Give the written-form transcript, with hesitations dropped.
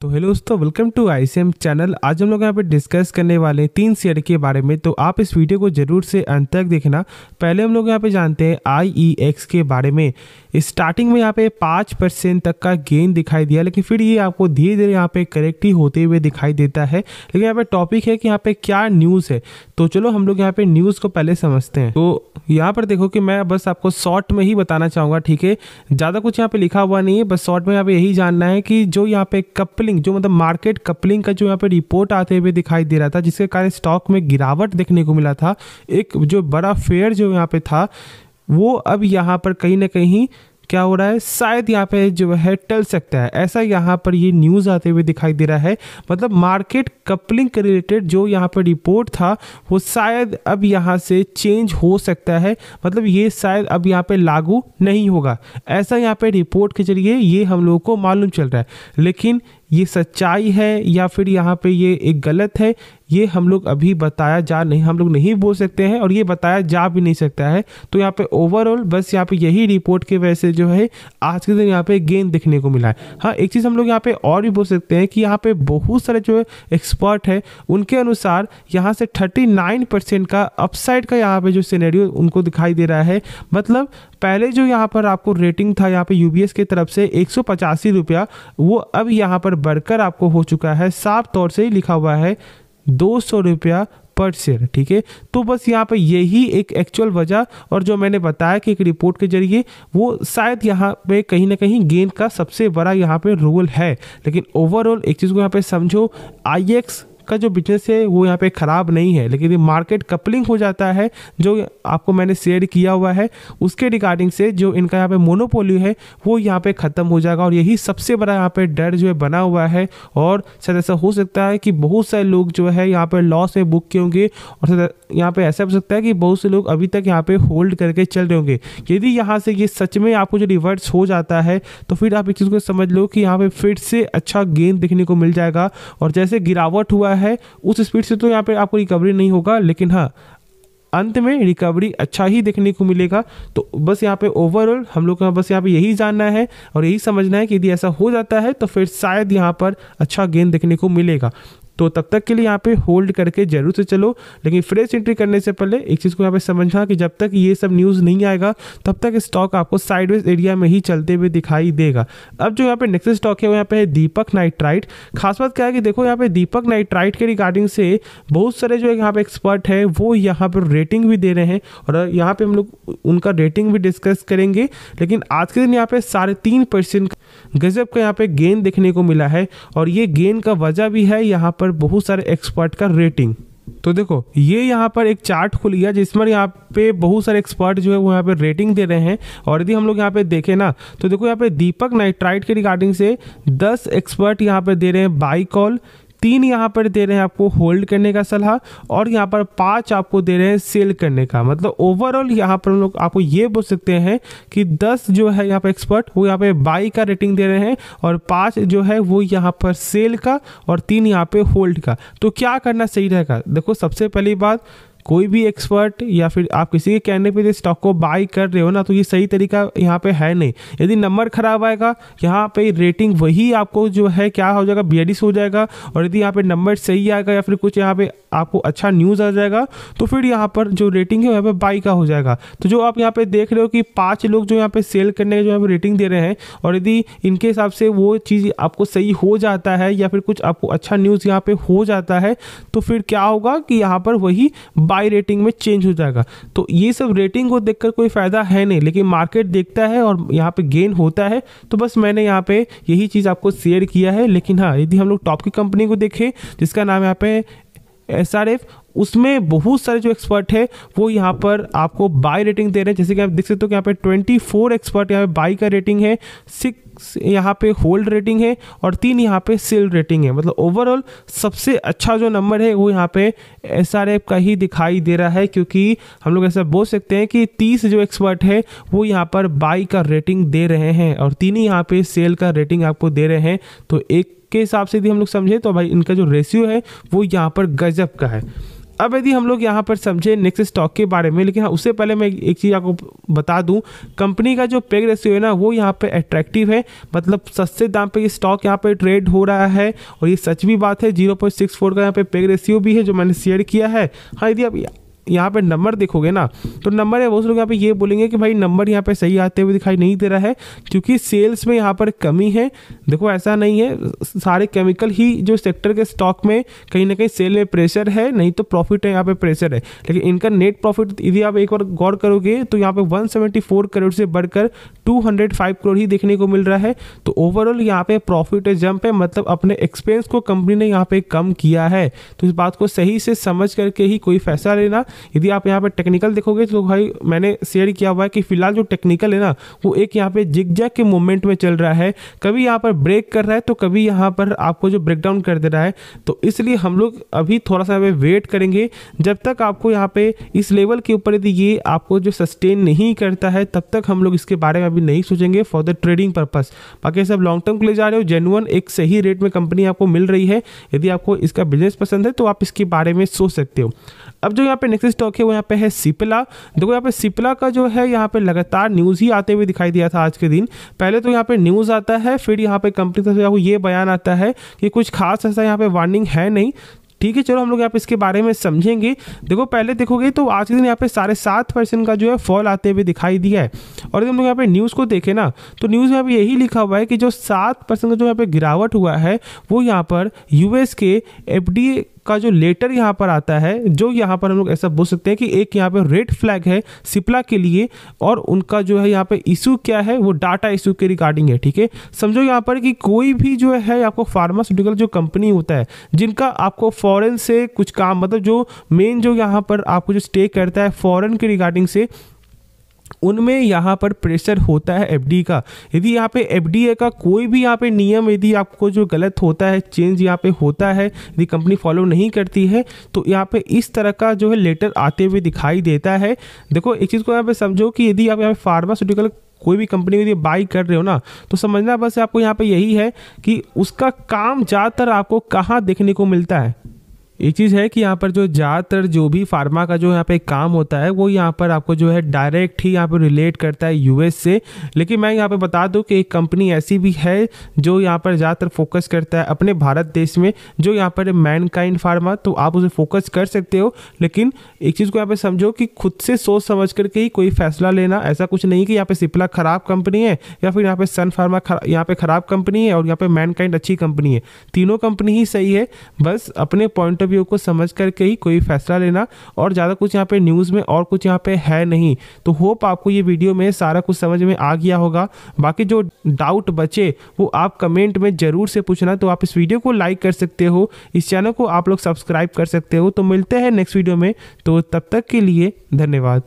तो हेलो दोस्तों, welcome to ICM channel. आज हम लोग यहाँ पे डिस्कस करने वाले हैं 3 शेयर के बारे में। तो आप इस वीडियो को जरूर से अंत तक देखना। पहले हम लोग यहाँ पे जानते हैं IEX के बारे में। स्टार्टिंग में यहाँ पे 5% तक का गेन दिखाई दिया, लेकिन फिर ये आपको धीरे धीरे यहाँ पे करेक्ट ही होते हुए दिखाई देता है। लेकिन यहाँ पे टॉपिक है कि यहाँ पे क्या न्यूज़ है। तो चलो हम लोग यहाँ पे न्यूज़ को पहले समझते हैं। तो यहाँ पर देखो कि मैं बस आपको शॉर्ट में ही बताना चाहूँगा, ठीक है। ज़्यादा कुछ यहाँ पे लिखा हुआ नहीं है, बस शॉर्ट में यहाँ पे यही जानना है कि जो यहाँ पे कपलिंग, जो मतलब मार्केट कपलिंग का जो यहाँ पे रिपोर्ट आते हुए दिखाई दे रहा था, जिसके कारण स्टॉक में गिरावट देखने को मिला था, एक जो बड़ा फेयर जो यहाँ पे था, वो अब यहाँ पर कहीं ना कहीं क्या हो रहा है, शायद यहाँ पे जो है टल सकता है। ऐसा यहाँ पर ये न्यूज़ आते हुए दिखाई दे रहा है। मतलब मार्केट कपलिंग के रिलेटेड जो यहाँ पर रिपोर्ट था वो शायद अब यहाँ से चेंज हो सकता है। मतलब ये शायद अब यहाँ पे लागू नहीं होगा, ऐसा यहाँ पे रिपोर्ट के जरिए ये हम लोगों को मालूम चल रहा है। लेकिन ये सच्चाई है या फिर यहाँ पे ये एक गलत है, ये हम लोग अभी हम लोग नहीं बोल सकते हैं, और ये बताया जा भी नहीं सकता है। तो यहाँ पे ओवरऑल बस यहाँ पे यही रिपोर्ट की वजह से जो है आज के दिन यहाँ पे गेन देखने को मिला है। हाँ, एक चीज़ हम लोग यहाँ पे और भी बोल सकते हैं कि यहाँ पे बहुत सारे जो एक्सपर्ट है उनके अनुसार यहाँ से 39% का अपसाइड का यहाँ पे जो सिनेरियो उनको दिखाई दे रहा है। मतलब पहले जो यहाँ पर आपको रेटिंग था यहाँ पे यूबीएस की तरफ से 185 रुपया, वो अब यहाँ पर बढ़कर आपको हो चुका है, साफ तौर से ही लिखा हुआ है 200 रुपया पर शेयर, ठीक है। तो बस यहाँ पे यही एक एक्चुअल वजह, और जो मैंने बताया कि एक रिपोर्ट के जरिए वो शायद यहाँ पे कहीं ना कहीं गेन का सबसे बड़ा यहाँ पे रोल है। लेकिन ओवरऑल एक चीज़ को यहाँ पे समझो, IEX का जो बिजनेस है वो यहाँ पे ख़राब नहीं है, लेकिन ये मार्केट कपलिंग हो जाता है जो आपको मैंने शेयर किया हुआ है उसके रिगार्डिंग से जो इनका यहाँ पे मोनोपोली है वो यहाँ पे ख़त्म हो जाएगा। और यही सबसे बड़ा यहाँ पे डर जो है बना हुआ है। और शायद ऐसा हो सकता है कि बहुत सारे लोग जो है यहाँ पे लॉस में बुक किए होंगे, और यहाँ पे ऐसा हो सकता है कि बहुत से लोग अभी तक यहाँ पे होल्ड करके चल रहे होंगे। यदि यहाँ से ये सच में आपको जो रिवर्स हो जाता है तो फिर आप इस चीज़ को समझ लो कि यहाँ पे फिर से अच्छा गेन देखने को मिल जाएगा। और जैसे गिरावट हुआ है उस स्पीड से तो यहाँ पे आपको रिकवरी नहीं होगा, लेकिन हाँ अंत में रिकवरी अच्छा ही देखने को मिलेगा। तो बस यहाँ पे ओवरऑल हम लोग का बस यहाँ पे यही जानना है और यही समझना है कि यदि ऐसा हो जाता है तो फिर शायद यहाँ पर अच्छा गेन देखने को मिलेगा। तो तब तक के लिए यहाँ पे होल्ड करके जरूर से चलो। लेकिन फ्रेश एंट्री करने से पहले एक चीज़ को यहाँ पे समझना कि जब तक ये सब न्यूज़ नहीं आएगा तब तक स्टॉक आपको साइडवेज एरिया में ही चलते हुए दिखाई देगा। अब जो यहाँ पे नेक्स्ट स्टॉक है वो यहाँ पे है दीपक नाइट्राइट। खास बात क्या है कि देखो यहाँ पे दीपक नाइट्राइट के रिगार्डिंग से बहुत सारे जो यहाँ पे एक्सपर्ट है वो यहाँ पर रेटिंग भी दे रहे हैं, और यहाँ पे हम लोग उनका रेटिंग भी डिस्कस करेंगे। लेकिन आज के दिन यहाँ पे 3.5% गजब का यहाँ पे गेन देखने को मिला है, और ये गेन का वजह भी है यहाँ पर बहुत सारे एक्सपर्ट का रेटिंग। तो देखो ये यहाँ पर एक चार्ट खुल गया जिसमें यहाँ पे बहुत सारे एक्सपर्ट जो है वो यहाँ पे रेटिंग दे रहे हैं। और यदि हम लोग यहाँ पे देखें ना तो देखो यहाँ पे दीपक नाइट्राइट के रिगार्डिंग से 10 एक्सपर्ट यहाँ पे दे रहे हैं बाई कॉल, 3 यहाँ पर दे रहे हैं आपको होल्ड करने का सलाह, और यहाँ पर 5 आपको दे रहे हैं सेल करने का। मतलब ओवरऑल यहाँ पर हम लोग आपको ये बोल सकते हैं कि 10 जो है यहाँ पर एक्सपर्ट वो यहाँ पे बाई का रेटिंग दे रहे हैं, और 5 जो है वो यहाँ पर सेल का, और 3 यहाँ पे होल्ड का। तो क्या करना सही रहेगा? देखो सबसे पहली बात, कोई भी एक्सपर्ट या फिर आप किसी के कहने पे स्टॉक को बाई कर रहे हो ना, तो ये सही तरीका यहाँ पे है नहीं। यदि नंबर खराब आएगा यहाँ पे रेटिंग वही आपको जो है क्या हो जाएगा, बेरिश हो जाएगा। और यदि यहाँ पे नंबर सही आएगा या फिर कुछ यहाँ पे आपको अच्छा न्यूज़ आ जाएगा तो फिर यहाँ पर जो रेटिंग है यहाँ पे बाई का हो जाएगा। तो जो आप यहाँ पे देख रहे हो कि 5 लोग जो यहाँ पे सेल करने के जो यहाँ पे रेटिंग दे रहे हैं, और यदि इनके हिसाब से वो चीज़ आपको सही हो जाता है या फिर कुछ आपको अच्छा न्यूज़ यहाँ पे हो जाता है तो फिर क्या होगा कि यहाँ पर वही बाई रेटिंग में चेंज हो जाएगा। तो ये सब रेटिंग को देखकर कोई फायदा है नहीं, लेकिन मार्केट देखता है और यहाँ पे गेन होता है। तो बस मैंने यहाँ पे यही चीज़ आपको शेयर किया है। लेकिन हाँ, यदि हम लोग टॉप की कंपनी को देखें जिसका नाम यहाँ पे SRF, उसमें बहुत सारे जो एक्सपर्ट है वो यहाँ पर आपको बाय रेटिंग दे रहे हैं। जैसे कि आप देख सकते हो कि यहाँ पे 24 एक्सपर्ट यहाँ पे बाई का रेटिंग है, 6 यहाँ पे होल्ड रेटिंग है, और 3 यहाँ पे सेल रेटिंग है। मतलब ओवरऑल सबसे अच्छा जो नंबर है वो यहाँ पे SRF का ही दिखाई दे रहा है, क्योंकि हम लोग ऐसा बोल सकते हैं कि 30 जो एक्सपर्ट है वो यहाँ पर बाई का रेटिंग दे रहे हैं, और 3 ही यहाँ पे सेल का रेटिंग आपको दे रहे हैं। तो एक के हिसाब से यदि हम लोग समझे तो भाई इनका जो रेशियो है वो यहाँ पर गजब का है। अब यदि हम लोग यहाँ पर समझे नेक्स्ट स्टॉक के बारे में, लेकिन हाँ उससे पहले मैं एक चीज़ आपको बता दूं, कंपनी का जो पेग रेशियो है ना वो यहाँ पे अट्रैक्टिव है, मतलब सस्ते दाम पे ये स्टॉक यहाँ पे ट्रेड हो रहा है और ये सच भी बात है। 0.64 का यहाँ पे पेग रेशियो भी है जो मैंने शेयर किया है। हाँ यदि आप यहाँ पे नंबर देखोगे ना तो नंबर है बहुत लोग यहाँ पे ये बोलेंगे कि भाई नंबर यहाँ पे सही आते हुए दिखाई नहीं दे रहा है क्योंकि सेल्स में यहाँ पर कमी है। देखो ऐसा नहीं है, सारे केमिकल ही जो सेक्टर के स्टॉक में कहीं ना कहीं सेल में प्रेशर है, नहीं तो प्रॉफिट है यहाँ पे प्रेशर है। लेकिन इनका नेट प्रॉफिट यदि आप एक बार गौर करोगे तो यहाँ पे 174 करोड़ से बढ़कर 205 करोड़ ही देखने को मिल रहा है। तो ओवरऑल यहाँ पे प्रॉफिट जंप है, मतलब अपने एक्सपेंस को कंपनी ने यहाँ पे कम किया है। तो इस बात को सही से समझ करके ही कोई फैसला लेना। यदि आप यहाँ पे टेक्निकल देखोगे तो भाई मैंने शेयर किया हुआ है कि फिलहाल जो टेक्निकल है ना वो एक यहाँ पे जिगजैग के मूवमेंट में चल रहा है, कभी यहाँ पर ब्रेक कर रहा है तो कभी यहाँ पर आपको जो ब्रेकडाउन कर दे रहा है। तो इसलिए हम लोग अभी थोड़ा सा वेट करेंगे जब तक आपको यहाँ पे इस लेवल के ऊपर यदि ये आपको जो सस्टेन नहीं करता है तब तक हम लोग इसके बारे में अभी नहीं सोचेंगे फॉर द ट्रेडिंग पर्पस। बाकी सब लॉन्ग टर्म के लिए जा रहे हो, जेन्युइन एक सही रेट में कंपनी आपको मिल रही है, यदि आपको इसका बिजनेस पसंद है तो आप इसके बारे में सोच सकते हो। अब जो यहाँ पे नेक्स्ट स्टॉक है वो यहाँ पे है सिप्ला। देखो यहाँ पे सिप्ला का जो है यहाँ पे लगातार न्यूज़ ही आते हुए दिखाई दिया था आज के दिन। पहले तो यहाँ पे न्यूज़ आता है, फिर यहाँ पे कंपनी तरफ से आपको ये बयान आता है कि कुछ खास ऐसा यहाँ पे वार्निंग है नहीं। ठीक है, चलो हम लोग यहाँ पे इसके बारे में समझेंगे। देखो पहले देखोगे तो आज के दिन यहाँ पे 7.5% का जो है फॉल आते हुए दिखाई दिया है। और यदि हम लोग यहाँ पे न्यूज़ को देखें ना तो न्यूज़ में यहाँ पे यही लिखा हुआ है कि जो 7% का जो यहाँ पे गिरावट हुआ है वो यहाँ पर यूएस के FDA का जो लेटर यहाँ पर आता है, जो यहाँ पर हम लोग ऐसा बोल सकते हैं कि एक यहाँ पे रेड फ्लैग है सिप्ला के लिए। और उनका जो है यहाँ पे इशू क्या है वो डाटा इशू के रिगार्डिंग है। ठीक है, समझो यहाँ पर कि कोई भी जो है आपको फार्मास्यूटिकल जो कंपनी होता है जिनका आपको फॉरेन से कुछ काम, मतलब जो मेन जो यहाँ पर आपको जो स्टे करता है फॉरेन के रिगार्डिंग से, उनमें यहाँ पर प्रेशर होता है एफडी का। यदि यहाँ पे एफडीए का कोई भी यहाँ पे नियम यदि आपको जो गलत होता है, चेंज यहाँ पे होता है, यदि कंपनी फॉलो नहीं करती है तो यहाँ पे इस तरह का जो है लेटर आते हुए दिखाई देता है। देखो एक चीज़ को यहाँ पे समझो कि यदि आप यहाँ पे फार्मास्यूटिकल कोई भी कंपनी यदि बाई कर रहे हो ना तो समझना बस आपको यहाँ पे यही है कि उसका काम ज़्यादातर आपको कहाँ देखने को मिलता है। एक चीज़ है कि यहाँ पर जो ज़्यादातर जो भी फार्मा का जो यहाँ पे काम होता है वो यहाँ पर आपको जो है डायरेक्ट ही यहाँ पे रिलेट करता है यूएस से। लेकिन मैं यहाँ पे बता दूँ कि एक कंपनी ऐसी भी है जो यहाँ पर ज़्यादातर फोकस करता है अपने भारत देश में, जो यहाँ पर मैनकाइंड फार्मा, तो आप उसे फोकस कर सकते हो। लेकिन एक चीज़ को यहाँ पे समझो कि खुद से सोच समझ करके ही कोई फैसला लेना। ऐसा कुछ नहीं कि यहाँ पे सिप्ला खराब कंपनी है या फिर यहाँ पे सन फार्मा यहाँ पे खराब कंपनी है और यहाँ पे मैनकाइंड अच्छी कंपनी है, तीनों कंपनी ही सही है। बस अपने पॉइंट ऑफ व्यू को समझ करके ही कोई फैसला लेना, और ज़्यादा कुछ यहाँ पे न्यूज़ में और कुछ यहाँ पे है नहीं। तो होप आपको ये वीडियो में सारा कुछ समझ में आ गया होगा। बाकी जो डाउट बचे वो आप कमेंट में ज़रूर से पूछना। तो आप इस वीडियो को लाइक कर सकते हो, इस चैनल को आप लोग सब्सक्राइब कर सकते हो। तो मिलते हैं नेक्स्ट वीडियो में, तो तब तक के लिए धन्यवाद।